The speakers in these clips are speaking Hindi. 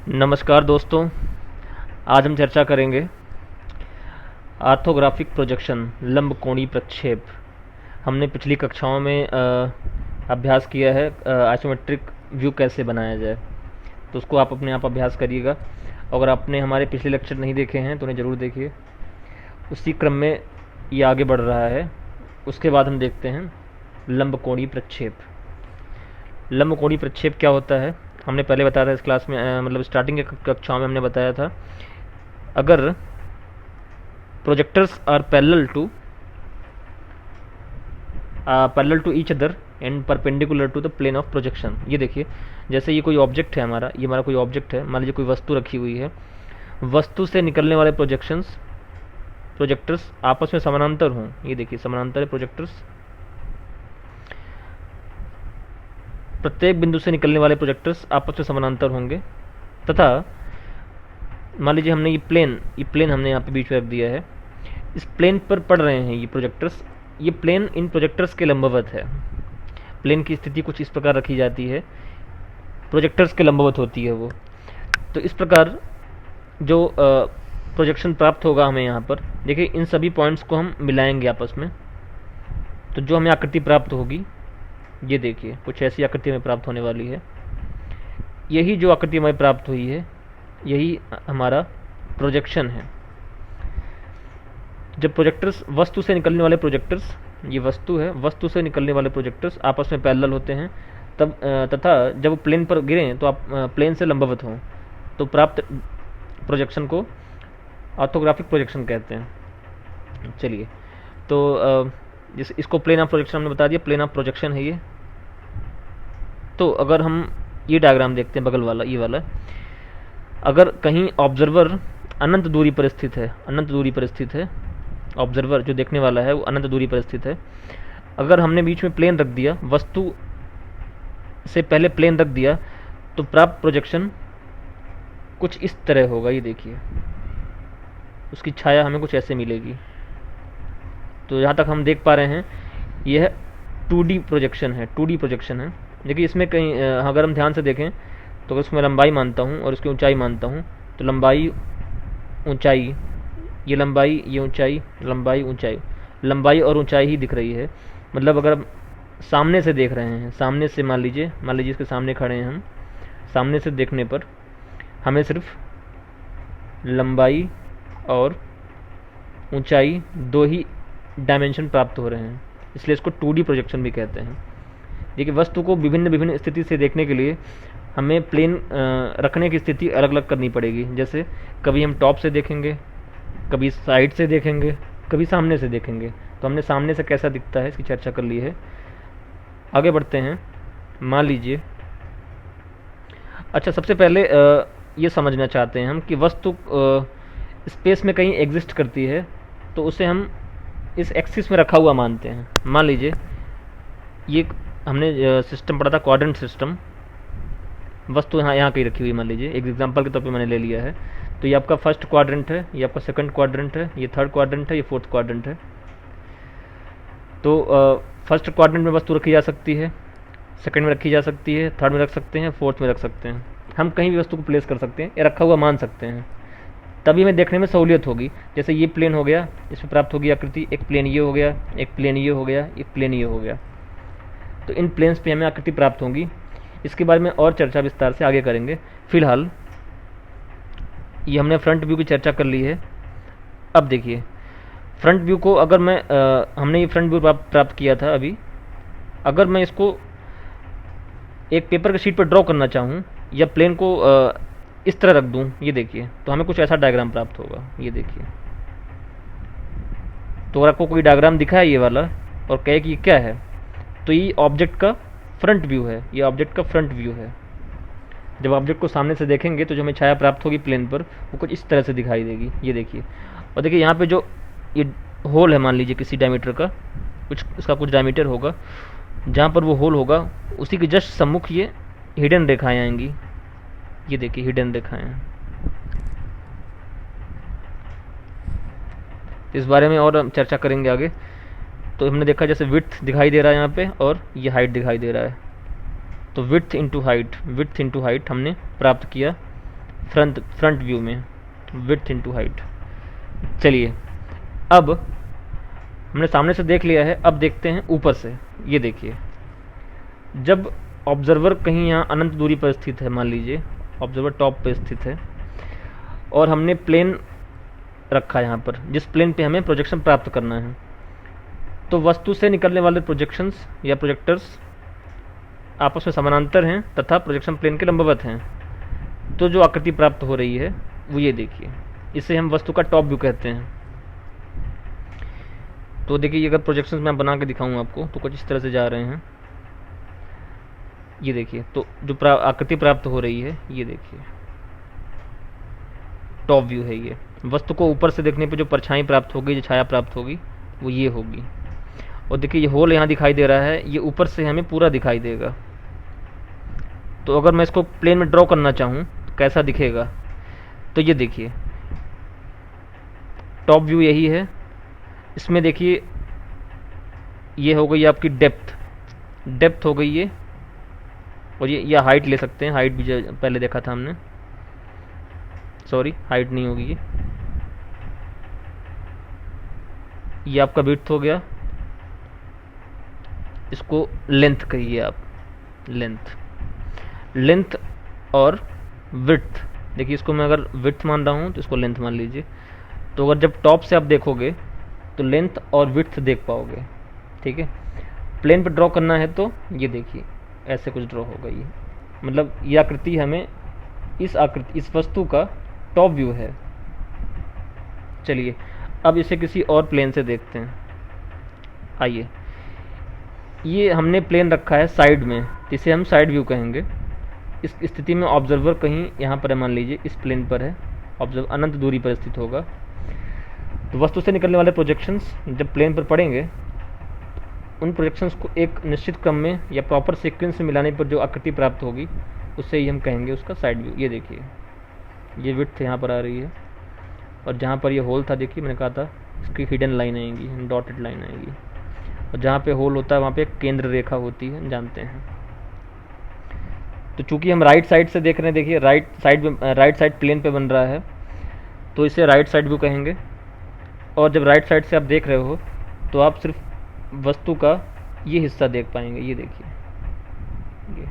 नमस्कार दोस्तों। आज हम चर्चा करेंगे ऑर्थोग्राफिक प्रोजेक्शन, लंबकोणीय प्रक्षेप। हमने पिछली कक्षाओं में अभ्यास किया है आइसोमेट्रिक व्यू कैसे बनाया जाए, तो उसको आप अपने आप अभ्यास करिएगा। अगर आपने हमारे पिछले लेक्चर नहीं देखे हैं तो उन्हें ज़रूर देखिए। उसी क्रम में ये आगे बढ़ रहा है। उसके बाद हम देखते हैं लंबकोणीय प्रक्षेप। लंबकोणीय प्रक्षेप क्या होता है हमने पहले बताया था इस क्लास में, मतलब स्टार्टिंग के कक्षाओं में हमने बताया था। अगर projectors are parallel to each other and perpendicular to the plane of projection. ये देखिए, जैसे ये कोई ऑब्जेक्ट है हमारा, ये हमारा कोई ऑब्जेक्ट है, मान लीजिए कोई वस्तु रखी हुई है। वस्तु से निकलने वाले प्रोजेक्टर्स आपस में समानांतर हों। ये देखिए समानांतर है प्रोजेक्टर्स। प्रत्येक बिंदु से निकलने वाले प्रोजेक्टर्स आपस में समानांतर होंगे तथा मान लीजिए हमने ये प्लेन हमने यहाँ पे बीच में रख दिया है। इस प्लेन पर पड़ रहे हैं ये प्रोजेक्टर्स। ये प्लेन इन प्रोजेक्टर्स के लंबवत है। प्लेन की स्थिति कुछ इस प्रकार रखी जाती है, प्रोजेक्टर्स के लंबवत होती है वो। तो इस प्रकार जो प्रोजेक्शन प्राप्त होगा हमें यहाँ पर, देखिए इन सभी पॉइंट्स को हम मिलाएंगे आपस में, तो जो हमें आकृति प्राप्त होगी, ये देखिए कुछ ऐसी आकृति हमें प्राप्त होने वाली है। यही जो आकृति हमें प्राप्त हुई है, यही हमारा प्रोजेक्शन है। जब प्रोजेक्टर्स, वस्तु से निकलने वाले प्रोजेक्टर्स, ये वस्तु है, वस्तु से निकलने वाले प्रोजेक्टर्स आपस में पैरेलल होते हैं तब तथा जब प्लेन पर गिरें तो आप प्लेन से लंबवत हों, तो प्राप्त प्रोजेक्शन को ऑर्थोग्राफिक प्रोजेक्शन कहते हैं। चलिए, तो इसको प्लेन ऑफ प्रोजेक्शन हमने बता दिया, प्लेन ऑफ प्रोजेक्शन है ये। तो अगर हम ये डायग्राम देखते हैं, बगल वाला, ये वाला, अगर कहीं ऑब्जर्वर अनंत दूरी पर स्थित है, ऑब्जर्वर जो देखने वाला है वो अनंत दूरी पर स्थित है। अगर हमने बीच में प्लेन रख दिया, वस्तु से पहले प्लेन रख दिया, तो प्राप्त प्रोजेक्शन कुछ इस तरह होगा। ये देखिए, उसकी छाया हमें कुछ ऐसे मिलेगी। तो यहाँ तक हम देख पा रहे हैं, यह 2D प्रोजेक्शन है। देखिए इसमें कहीं अगर हम ध्यान से देखें तो अगर उसमें लंबाई मानता हूँ और उसकी ऊंचाई मानता हूँ, तो लंबाई ऊंचाई, ये लंबाई, ये ऊंचाई, लंबाई और ऊंचाई ही दिख रही है। मतलब अगर हम सामने से देख रहे हैं, सामने से मान लीजिए इसके सामने खड़े हैं हम, सामने से देखने पर हमें सिर्फ लंबाई और ऊंचाई दो ही डायमेंशन प्राप्त हो रहे हैं, इसलिए इसको 2D प्रोजेक्शन भी कहते हैं। देखिए वस्तु को विभिन्न स्थिति से देखने के लिए हमें प्लेन रखने की स्थिति अलग अलग करनी पड़ेगी। जैसे कभी हम टॉप से देखेंगे, कभी साइड से देखेंगे, कभी सामने से देखेंगे। तो हमने सामने से कैसा दिखता है इसकी चर्चा कर ली है। आगे बढ़ते हैं। मान लीजिए, अच्छा सबसे पहले ये समझना चाहते हैं हम कि वस्तु स्पेस में कहीं एग्जिस्ट करती है, तो उसे हम इस एक्सिस में रखा हुआ मानते हैं। मान लीजिए ये हमने सिस्टम पढ़ा था, क्वाड्रेंट सिस्टम। वस्तु यहाँ कहीं रखी हुई, मान लीजिए एक एग्जांपल के तौर पे मैंने ले लिया है। तो ये आपका फर्स्ट क्वाड्रेंट है, ये आपका सेकंड क्वाड्रेंट है, ये थर्ड क्वाड्रेंट है, ये फोर्थ क्वाड्रेंट है। तो फर्स्ट क्वाड्रेंट में वस्तु रखी जा सकती है, सेकंड में रखी जा सकती है, थर्ड में रख सकते हैं, फोर्थ में रख सकते हैं। हम कहीं भी वस्तु को प्लेस कर सकते हैं या रखा हुआ मान सकते हैं, तभी हमें देखने में सहूलियत होगी। जैसे ये प्लेन हो गया, इसमें प्राप्त होगी आकृति, एक प्लेन ये हो गया, एक प्लेन ये हो गया, एक प्लेन ये हो गया। तो इन प्लेन्स पे हमें आकृति प्राप्त होंगी। इसके बारे में और चर्चा विस्तार से आगे करेंगे। फिलहाल ये हमने फ्रंट व्यू की चर्चा कर ली है। अब देखिए फ्रंट व्यू को, अगर मैं हमने ये फ्रंट व्यू प्राप्त किया था अभी, अगर मैं इसको एक पेपर के शीट पर ड्रॉ करना चाहूँ या प्लेन को इस तरह रख दूँ, ये देखिए, तो हमें कुछ ऐसा डायग्राम प्राप्त होगा। ये देखिए, तो अगर आपको कोई डायग्राम दिखा है ये वाला और कहे कि ये क्या है, तो ये ऑब्जेक्ट का फ्रंट व्यू है। ये ऑब्जेक्ट का फ्रंट व्यू है। जब ऑब्जेक्ट को सामने से देखेंगे तो जो हमें छाया प्राप्त होगी प्लेन पर, वो कुछ इस तरह से दिखाई देगी। ये देखिए, और देखिए यहाँ पे जो ये होल है, मान लीजिए किसी डायमीटर का, इसका कुछ डायमीटर होगा, जहाँ पर वो होल होगा उसी के जस्ट सम्मुख ये हिडन रेखाएं आएंगी। ये देखिए हिडन रेखाएं। इस बारे में और हम चर्चा करेंगे आगे। तो हमने देखा जैसे विड्थ दिखाई दे रहा है यहाँ पे और ये हाइट दिखाई दे रहा है। तो विड्थ इंटू हाइट हमने प्राप्त किया फ्रंट व्यू में, विड्थ इनटू हाइट। चलिए अब हमने सामने से देख लिया है, अब देखते हैं ऊपर से। ये देखिए, जब ऑब्जर्वर कहीं यहाँ अनंत दूरी पर स्थित है, मान लीजिए ऑब्जर्वर टॉप पर स्थित है और हमने प्लेन रखा यहाँ पर, जिस प्लेन पे हमें प्रोजेक्शन प्राप्त करना है, तो वस्तु से निकलने वाले प्रोजेक्शंस या प्रोजेक्टर्स आपस में समानांतर हैं तथा प्रोजेक्शन प्लेन के लंबवत हैं। तो जो आकृति प्राप्त हो रही है वो ये देखिए, इसे हम वस्तु का टॉप व्यू कहते हैं। तो देखिए, अगर प्रोजेक्शंस मैं बना के दिखाऊं आपको तो कुछ इस तरह से जा रहे हैं। ये देखिए, तो जो आकृति प्राप्त हो रही है ये देखिए, टॉप व्यू है ये। वस्तु को ऊपर से देखने पे जो परछाई प्राप्त होगी, जो छाया प्राप्त होगी वो ये होगी। और देखिए, ये होल यहाँ दिखाई दे रहा है, ये ऊपर से हमें पूरा दिखाई देगा। तो अगर मैं इसको प्लेन में ड्रॉ करना चाहूँ तो कैसा दिखेगा, तो ये देखिए टॉप व्यू यही है। इसमें देखिए, ये हो गई आपकी डेप्थ हो गई ये, और ये या हाइट ले सकते हैं, हाइट भी पहले देखा था हमने, सॉरी हाइट नहीं होगी ये आपका विड्थ हो गया। इसको लेंथ कहिए आप, लेंथ और विड्थ। देखिए, इसको मैं अगर विड्थ मान रहा हूँ तो इसको लेंथ मान लीजिए। तो अगर जब टॉप से आप देखोगे तो लेंथ और विड्थ देख पाओगे, ठीक है। प्लेन पर ड्रॉ करना है तो ये देखिए ऐसे कुछ ड्रॉ होगा ये, मतलब ये आकृति हमें इस वस्तु का टॉप व्यू है। चलिए अब इसे किसी और प्लेन से देखते हैं। आइए, ये हमने प्लेन रखा है साइड में, इसे हम साइड व्यू कहेंगे। इस स्थिति में ऑब्जर्वर कहीं यहाँ पर है, मान लीजिए इस प्लेन पर है, ऑब्जर्वर अनंत दूरी पर स्थित होगा। तो वस्तु से निकलने वाले प्रोजेक्शंस जब प्लेन पर पड़ेंगे, उन प्रोजेक्शंस को एक निश्चित क्रम में या प्रॉपर सीक्वेंस में मिलाने पर जो आकृति प्राप्त होगी उससे ही हम कहेंगे उसका साइड व्यू। ये देखिए, ये विड्थ यहाँ पर आ रही है, और जहाँ पर ये होल था देखिए, मैंने कहा था इसकी हिडन लाइन आएगी, डॉटेड लाइन आएगी, और जहाँ पे होल होता है वहाँ पे एक केंद्र रेखा होती है, जानते हैं। तो चूंकि हम राइट साइड से देख रहे हैं, देखिए राइट साइड प्लेन पे बन रहा है, तो इसे राइट साइड व्यू कहेंगे। और जब राइट साइड से आप देख रहे हो तो आप सिर्फ वस्तु का ये हिस्सा देख पाएंगे। ये देखिए, ये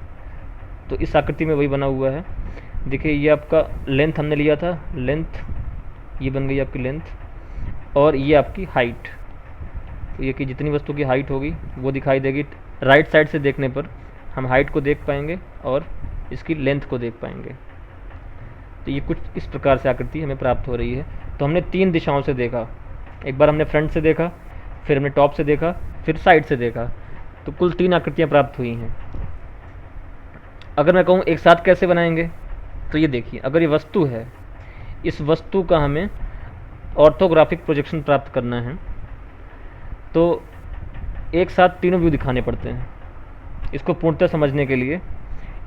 तो इस आकृति में वही बना हुआ है। देखिए, ये आपका लेंथ हमने लिया था, लेंथ ये बन गई आपकी लेंथ, और ये आपकी हाइट। तो ये कि जितनी वस्तु की हाइट होगी वो दिखाई देगी। राइट साइड से देखने पर हम हाइट को देख पाएंगे और इसकी लेंथ को देख पाएंगे। तो ये कुछ इस प्रकार से आकृति हमें प्राप्त हो रही है। तो हमने 3 दिशाओं से देखा, एक बार हमने फ्रंट से देखा, फिर हमने टॉप से देखा, फिर साइड से देखा। तो कुल 3 आकृतियाँ प्राप्त हुई हैं। अगर मैं कहूँ एक साथ कैसे बनाएंगे, तो ये देखिए, अगर ये वस्तु है, इस वस्तु का हमें ऑर्थोग्राफिक प्रोजेक्शन प्राप्त करना है तो एक साथ तीनों व्यू दिखाने पड़ते हैं। इसको पूर्णतः समझने के लिए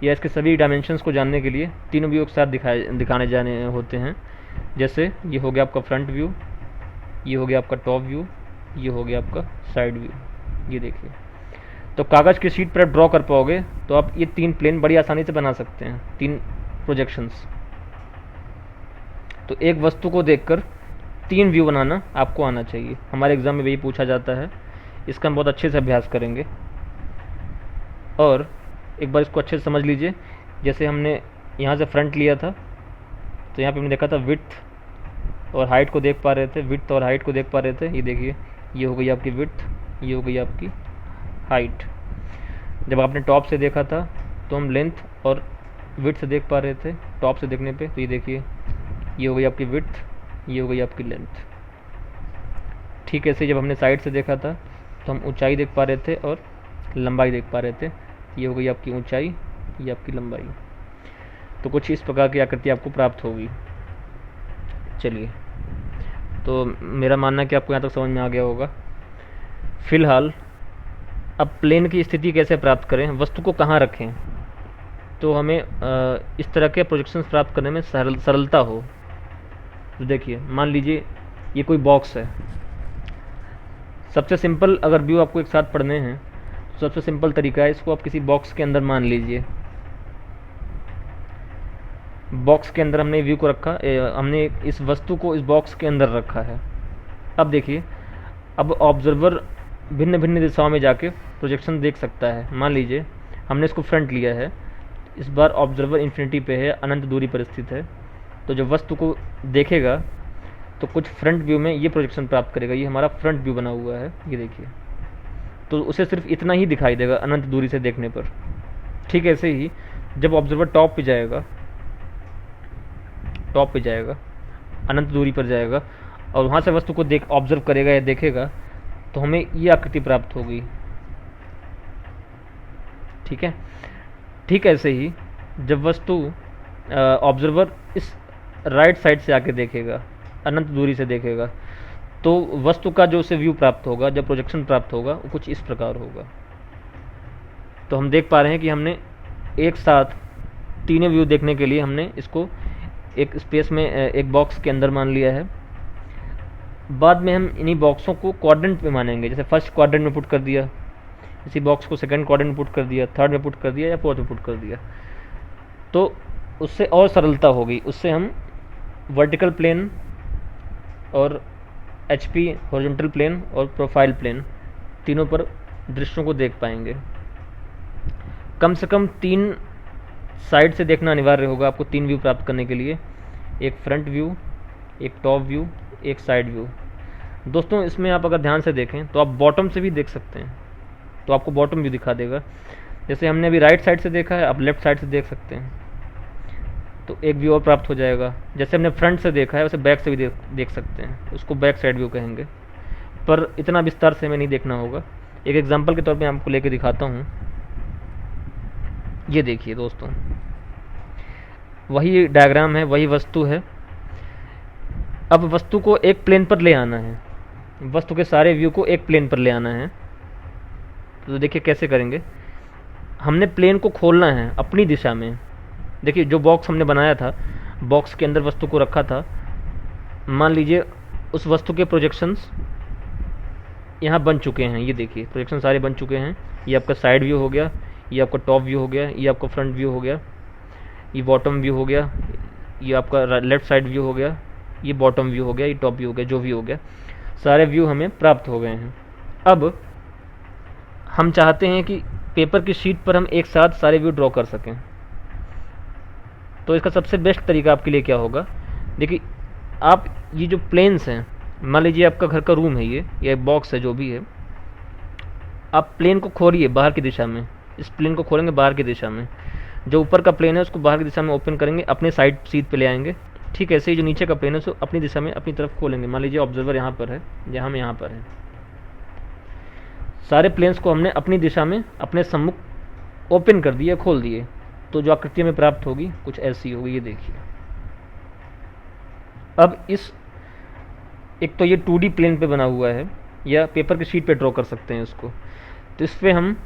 या इसके सभी डायमेंशंस को जानने के लिए तीनों व्यू एक साथ दिखाने जाने होते हैं। जैसे ये हो गया आपका फ्रंट व्यू, ये हो गया आपका टॉप व्यू, ये हो गया आपका साइड व्यू। ये देखिए, तो कागज़ की शीट पर आप ड्रॉ कर पाओगे तो आप ये 3 प्लेन बड़ी आसानी से बना सकते हैं, 3 प्रोजेक्शंस। तो एक वस्तु को देखकर 3 व्यू बनाना आपको आना चाहिए। हमारे एग्ज़ाम में वही पूछा जाता है, इसका हम बहुत अच्छे से अभ्यास करेंगे। और एक बार इसको अच्छे से समझ लीजिए। जैसे हमने यहाँ से फ्रंट लिया था तो यहाँ पे हमने देखा था विड्थ और हाइट को देख पा रहे थे, विड्थ और हाइट को देख पा रहे थे। ये देखिए, ये हो गई आपकी विड्थ, ये हो गई आपकी हाइट। जब आपने टॉप से देखा था तो हम लेंथ और विड्थ देख पा रहे थे टॉप से देखने पे। तो ये देखिए, ये हो गई आपकी विड्थ, ये हो गई आपकी लेंथ। ठीक ऐसे जब हमने साइड से देखा था तो हम ऊंचाई देख पा रहे थे और लंबाई देख पा रहे थे। ये हो गई आपकी ऊंचाई, ये आपकी लंबाई। तो कुछ इस प्रकार की आकृति आपको प्राप्त होगी। चलिए, तो मेरा मानना है कि आपको यहाँ तक समझ में आ गया होगा। फिलहाल अब प्लेन की स्थिति कैसे प्राप्त करें, वस्तु को कहाँ रखें तो हमें इस तरह के प्रोजेक्शंस प्राप्त करने में सरलता हो। तो देखिए, मान लीजिए ये कोई बॉक्स है। सबसे सिंपल अगर व्यू आपको एक साथ पढ़ने हैं तो सबसे सिंपल तरीका है, इसको आप किसी बॉक्स के अंदर मान लीजिए। बॉक्स के अंदर हमने व्यू को रखा, हमने इस वस्तु को इस बॉक्स के अंदर रखा है। अब देखिए, अब ऑब्जर्वर भिन्न भिन्न दिशाओं में जाके प्रोजेक्शन देख सकता है। मान लीजिए हमने इसको फ्रंट लिया है, इस बार ऑब्जर्वर इन्फिनिटी पे है, अनंत दूरी पर स्थित है, तो जब वस्तु को देखेगा तो कुछ फ्रंट व्यू में ये प्रोजेक्शन प्राप्त करेगा। ये हमारा फ्रंट व्यू बना हुआ है, ये देखिए, तो उसे सिर्फ इतना ही दिखाई देगा अनंत दूरी से देखने पर। ठीक ऐसे ही जब ऑब्जर्वर टॉप पे जाएगा, अनंत दूरी पर जाएगा और वहाँ से वस्तु को ऑब्जर्व करेगा या देखेगा, तो हमें ये आकृति प्राप्त होगी। ठीक है, ठीक ऐसे ही जब वस्तु ऑब्जर्वर इस राइट साइड से आके देखेगा, अनंत दूरी से देखेगा, तो वस्तु का जो उसे व्यू प्राप्त होगा, जब प्रोजेक्शन प्राप्त होगा, वो कुछ इस प्रकार होगा। तो हम देख पा रहे हैं कि हमने एक साथ तीनों व्यू देखने के लिए हमने इसको एक स्पेस में, एक बॉक्स के अंदर मान लिया है। बाद में हम इन्हीं बॉक्सों को क्वाड्रेंट में मानेंगे। जैसे फर्स्ट क्वाड्रेंट में पुट कर दिया, इसी बॉक्स को सेकंड क्वाड्रेंट में पुट कर दिया, थर्ड में पुट कर दिया या फोर्थ में पुट कर दिया, तो उससे और सरलता होगी। उससे हम वर्टिकल प्लेन और HP हॉरिजॉन्टल प्लेन और प्रोफाइल प्लेन तीनों पर दृश्यों को देख पाएंगे। कम से कम 3 साइड से देखना अनिवार्य होगा आपको 3 व्यू प्राप्त करने के लिए, एक फ्रंट व्यू, एक टॉप व्यू, एक साइड व्यू। दोस्तों इसमें आप अगर ध्यान से देखें तो आप बॉटम से भी देख सकते हैं, तो आपको बॉटम व्यू दिखा देगा। जैसे हमने अभी राइट साइड से देखा है, आप लेफ्ट साइड से देख सकते हैं, तो एक व्यू और प्राप्त हो जाएगा। जैसे हमने फ्रंट से देखा है वैसे बैक से भी देख सकते हैं, उसको बैक साइड व्यू कहेंगे, पर इतना विस्तार से हमें नहीं देखना होगा। एक एग्जांपल के तौर पे आपको लेके दिखाता हूँ। ये देखिए दोस्तों, वही डायग्राम है, वही वस्तु है। अब वस्तु को एक प्लेन पर ले आना है, वस्तु के सारे व्यू को एक प्लेन पर ले आना है। तो देखिए कैसे करेंगे। हमने प्लेन को खोलना है अपनी दिशा में। देखिए जो बॉक्स हमने बनाया था, बॉक्स के अंदर वस्तु को रखा था, मान लीजिए उस वस्तु के प्रोजेक्शंस यहाँ बन चुके हैं। ये देखिए प्रोजेक्शन सारे बन चुके हैं। ये आपका साइड व्यू हो गया, ये आपका टॉप व्यू हो गया, ये आपका फ्रंट व्यू हो गया, ये बॉटम व्यू हो गया, ये आपका लेफ्ट साइड व्यू हो गया, ये बॉटम व्यू हो गया, ये टॉप व्यू हो गया, जो भी हो गया, सारे व्यू हमें प्राप्त हो गए हैं। अब हम चाहते हैं कि पेपर की शीट पर हम एक साथ सारे व्यू ड्रॉ कर सकें। तो इसका सबसे बेस्ट तरीका आपके लिए क्या होगा, देखिए आप ये जो प्लेन्स हैं, मान लीजिए आपका घर का रूम है ये, या एक बॉक्स है जो भी है, आप प्लेन को खोलिए बाहर की दिशा में। इस प्लेन को खोलेंगे बाहर की दिशा में, जो ऊपर का प्लेन है उसको बाहर की दिशा में ओपन करेंगे, अपने साइड सीध पे ले आएंगे। ठीक है, ऐसे ही जो नीचे का प्लेन है उसको अपनी दिशा में अपनी तरफ खोलेंगे। मान लीजिए ऑब्जर्वर यहाँ पर है या हम यहाँ पर हैं, सारे प्लेन्स को हमने अपनी दिशा में अपने सम्मुख ओपन कर दिए, खोल दिए, तो जो आकृति में प्राप्त होगी कुछ ऐसी होगी। ये देखिए, अब इस एक तो ये 2D प्लेन पे बना हुआ है, या पेपर की शीट पे ड्रॉ कर सकते हैं उसको। तो इस पर हम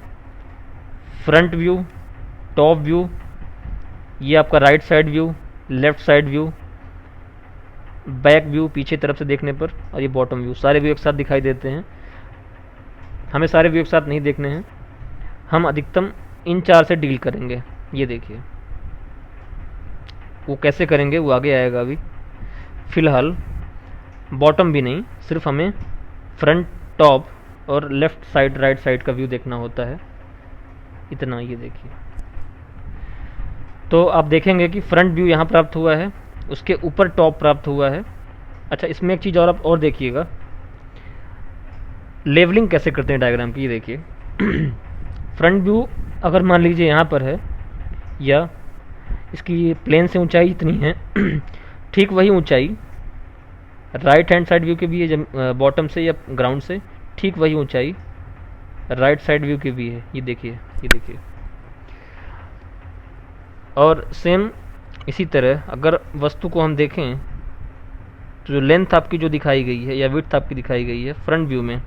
फ्रंट व्यू, टॉप व्यू, ये आपका right side view, left side view, back view पीछे तरफ से देखने पर, और ये बॉटम व्यू, सारे व्यू एक साथ दिखाई देते हैं। हमें सारे व्यू एक साथ नहीं देखने हैं, हम अधिकतम इन 4 से डील करेंगे। ये देखिए वो कैसे करेंगे वो आगे आएगा। अभी फ़िलहाल बॉटम भी नहीं, सिर्फ हमें फ्रंट, टॉप और लेफ़्ट साइड, राइट साइड का व्यू देखना होता है, इतना। ये देखिए, तो आप देखेंगे कि फ्रंट व्यू यहाँ प्राप्त हुआ है, उसके ऊपर टॉप प्राप्त हुआ है। अच्छा, इसमें एक चीज़ और आप और देखिएगा, लेवलिंग कैसे करते हैं डायग्राम की। ये देखिए फ्रंट व्यू अगर मान लीजिए यहाँ पर है, या इसकी प्लेन से ऊंचाई इतनी है ठीक वही ऊंचाई राइट हैंड साइड व्यू के भी है, जब बॉटम से या ग्राउंड से, ठीक वही ऊंचाई राइट साइड व्यू की भी है। ये देखिए, ये देखिए। और सेम इसी तरह अगर वस्तु को हम देखें तो जो लेंथ आपकी जो दिखाई गई है या विड्थ आपकी दिखाई गई है फ्रंट व्यू में,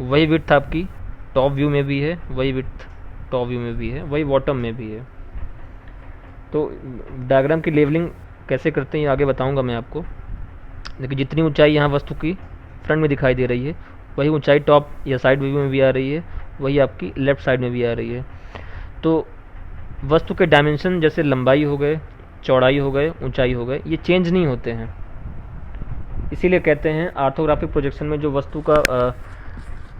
वही विड्थ आपकी टॉप व्यू में भी है, वही विड्थ टॉप व्यू में भी है, वही बॉटम में भी है। तो डायग्राम की लेवलिंग कैसे करते हैं ये आगे बताऊंगा मैं आपको। देखिए जितनी ऊंचाई यहाँ वस्तु की फ्रंट में दिखाई दे रही है, वही ऊंचाई टॉप या साइड व्यू में भी आ रही है, वही आपकी लेफ़्ट साइड में भी आ रही है। तो वस्तु के डायमेंशन जैसे लंबाई हो गए, चौड़ाई हो गए, ऊंचाई हो गए, ये चेंज नहीं होते हैं। इसीलिए कहते हैं ऑर्थोग्राफिक प्रोजेक्शन में जो वस्तु का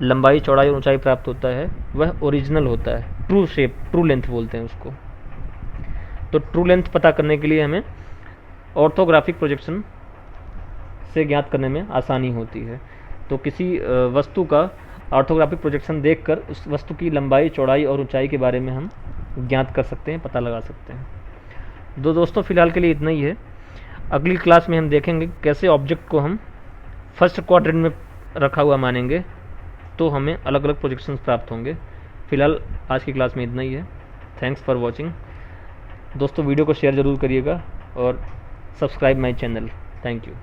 लंबाई, चौड़ाई और ऊंचाई प्राप्त होता है वह ओरिजिनल होता है, ट्रू शेप, ट्रू लेंथ बोलते हैं उसको। तो ट्रू लेंथ पता करने के लिए हमें ऑर्थोग्राफिक प्रोजेक्शन से ज्ञात करने में आसानी होती है। तो किसी वस्तु का ऑर्थोग्राफिक प्रोजेक्शन देखकर उस वस्तु की लंबाई, चौड़ाई और ऊंचाई के बारे में हम ज्ञात कर सकते हैं, पता लगा सकते हैं। दोस्तों फिलहाल के लिए इतना ही है। अगली क्लास में हम देखेंगे कैसे ऑब्जेक्ट को हम फर्स्ट क्वाड्रेंट में रखा हुआ मानेंगे तो हमें अलग अलग प्रोजेक्शंस प्राप्त होंगे। फिलहाल आज की क्लास में इतना ही है। Thanks for watching. दोस्तों वीडियो को शेयर ज़रूर करिएगा और subscribe my channel. Thank you.